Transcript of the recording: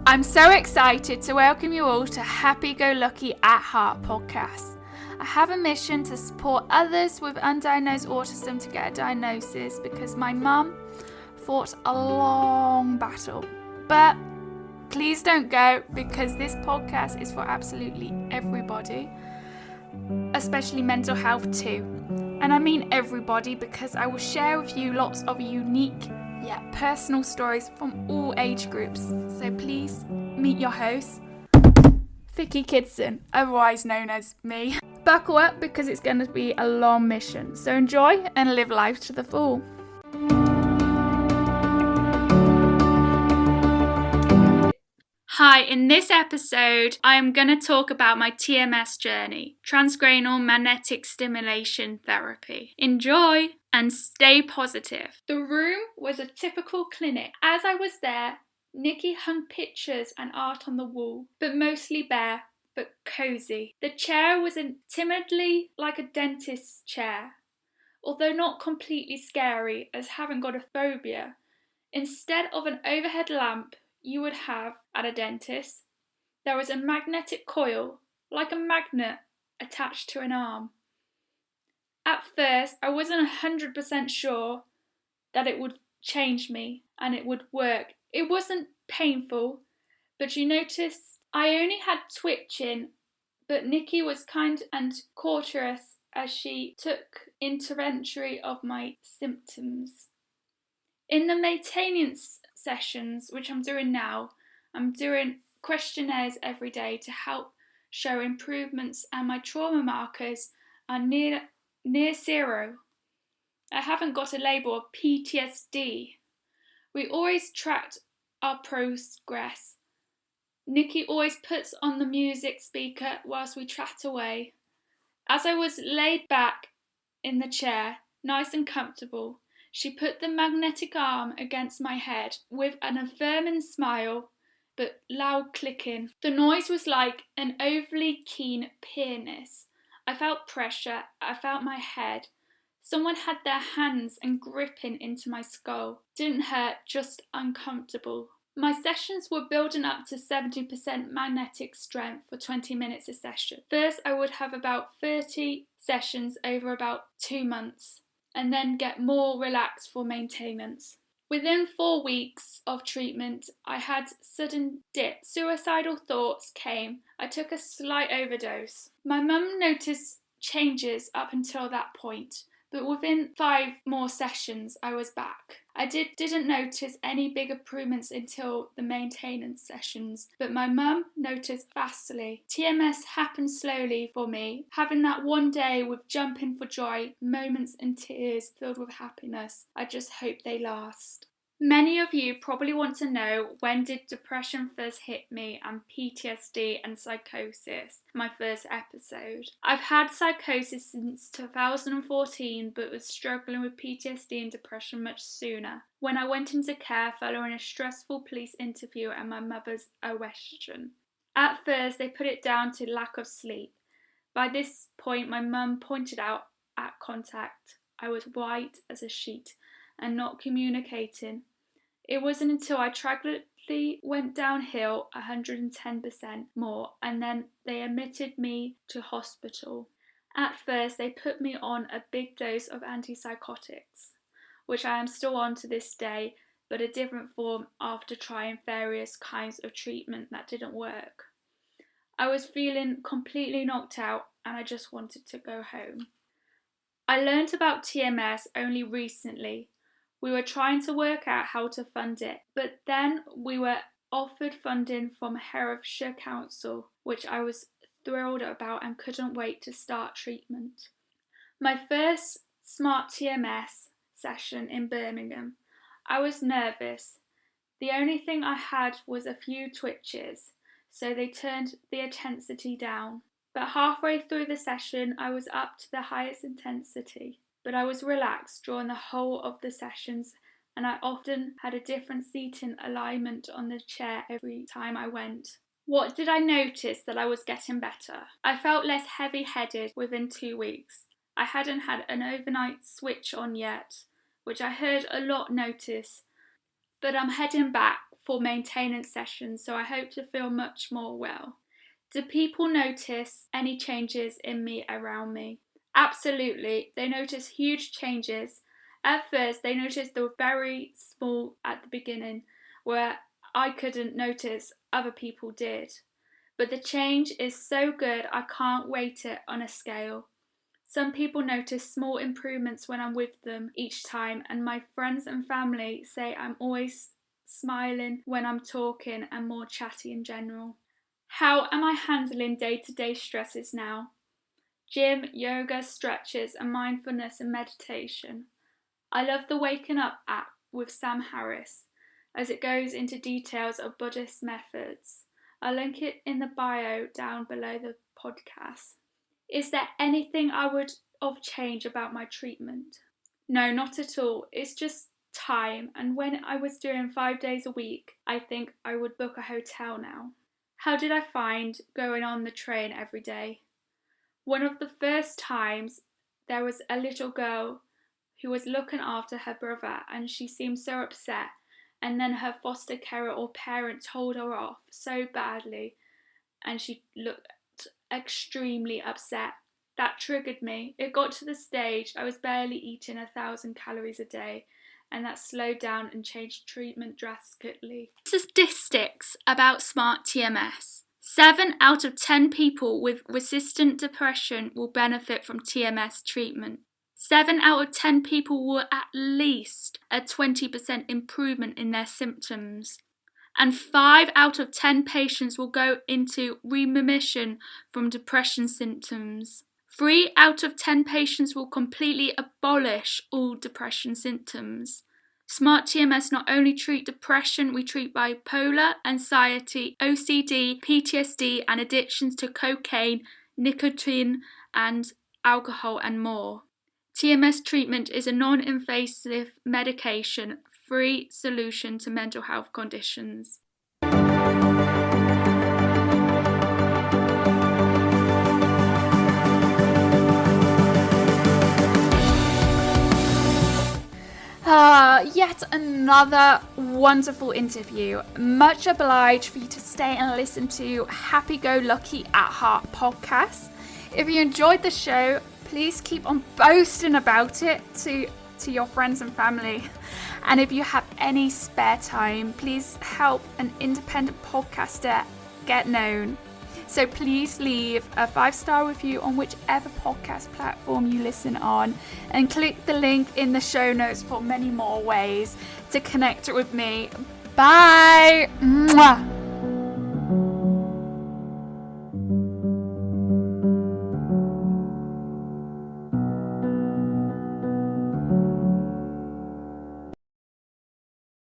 I'm so excited to welcome you all to Happy Go Lucky at Heart podcast. I have a mission to support others with undiagnosed autism to get a diagnosis because my mum fought a long battle. But please don't go, because this podcast is for absolutely everybody, especially mental health too. And I mean everybody, because I will share with you lots of unique yet personal stories from all age groups. So please meet your host, Vicky Kidson, otherwise known as me. Buckle up, because it's going to be a long mission. So enjoy and live life to the full. Hi, in this episode, I am going to talk about my TMS journey, Transcranial Magnetic Stimulation Therapy. Enjoy and stay positive. The room was a typical clinic. As I was there, Nikki hung pictures and art on the wall, but mostly bare, but cosy. The chair was timidly like a dentist's chair, although not completely scary, as having got a phobia. Instead of an overhead lamp you would have at a dentist, there was a magnetic coil, like a magnet, attached to an arm. At first, I wasn't 100% sure that it would change me and it would work. It wasn't painful, but you noticed I only had twitching, but Nikki was kind and courteous as she took inventory of my symptoms. In the maintenance sessions, which I'm doing now, I'm doing questionnaires every day to help show improvements, and my trauma markers are near zero. I haven't got a label of PTSD. We always tracked our progress. Nikki always puts on the music speaker whilst we chat away. As I was laid back in the chair, nice and comfortable, she put the magnetic arm against my head with an affirming smile, but loud clicking. The noise was like an overly keen pianist. I felt pressure, I felt my head. Someone had their hands and gripping into my skull. Didn't hurt, just uncomfortable. My sessions were building up to 70% magnetic strength for 20 minutes a session. First, I would have about 30 sessions over about 2 months, and then get more relaxed for maintenance. Within 4 weeks of treatment, I had sudden dip. Suicidal thoughts came. I took a slight overdose. My mum noticed changes up until that point, but within 5 more sessions, I was back. I didn't notice any big improvements until the maintenance sessions, but my mum noticed fastly. TMS happened slowly for me, having that one day with jumping for joy, moments and tears filled with happiness. I just hope they last. Many of you probably want to know, when did depression first hit me, and PTSD and psychosis, my first episode. I've had psychosis since 2014, but was struggling with PTSD and depression much sooner, when I went into care following a stressful police interview and my mother's arrestation. At first, they put it down to lack of sleep. By this point, my mum pointed out at contact I was white as a sheet and not communicating. It wasn't until I tragically went downhill 110% more, and then they admitted me to hospital. At first, they put me on a big dose of antipsychotics, which I am still on to this day, but a different form after trying various kinds of treatment that didn't work. I was feeling completely knocked out and I just wanted to go home. I learned about TMS only recently. We were trying to work out how to fund it, but then we were offered funding from Herefordshire Council, which I was thrilled about and couldn't wait to start treatment. My first Smart TMS session in Birmingham, I was nervous. The only thing I had was a few twitches, so they turned the intensity down. But halfway through the session, I was up to the highest intensity. But I was relaxed during the whole of the sessions, and I often had a different seating alignment on the chair every time I went. What did I notice that I was getting better? I felt less heavy-headed within 2 weeks. I hadn't had an overnight switch on yet, which I heard a lot notice, but I'm heading back for maintenance sessions, so I hope to feel much more well. Do people notice any changes in me around me? Absolutely. They notice huge changes. At first, they noticed they were very small at the beginning, where I couldn't notice, other people did. But the change is so good I can't rate it on a scale. Some people notice small improvements when I'm with them each time, and my friends and family say I'm always smiling when I'm talking and more chatty in general. How am I handling day-to-day stresses now? Gym, yoga, stretches, and mindfulness and meditation. I love the Waking Up app with Sam Harris, as it goes into details of Buddhist methods. I'll link it in the bio down below the podcast. Is there anything I would have changed about my treatment? No, not at all. It's just time, and when I was doing 5 days a week, I think I would book a hotel now. How did I find going on the train every day? One of the first times, there was a little girl who was looking after her brother, and she seemed so upset, and then her foster carer or parent told her off so badly, and she looked extremely upset. That triggered me. It got to the stage I was barely eating 1,000 calories a day, and that slowed down and changed treatment drastically. Statistics about Smart TMS. 7 out of 10 people with resistant depression will benefit from TMS treatment. 7 out of 10 people will at least a 20% improvement in their symptoms. And 5 out of 10 patients will go into remission from depression symptoms. 3 out of 10 patients will completely abolish all depression symptoms. Smart TMS not only treat depression, we treat bipolar, anxiety, OCD, PTSD and addictions to cocaine, nicotine and alcohol and more. TMS treatment is a non-invasive medication-free solution to mental health conditions. Yet another wonderful interview. Much obliged for you to stay and listen to Happy Go Lucky at Heart podcast. If you enjoyed the show, please keep on boasting about it to your friends and family. And if you have any spare time, please help an independent podcaster get known. So please leave a 5-star review on whichever podcast platform you listen on, and click the link in the show notes for many more ways to connect with me. Bye! Mwah.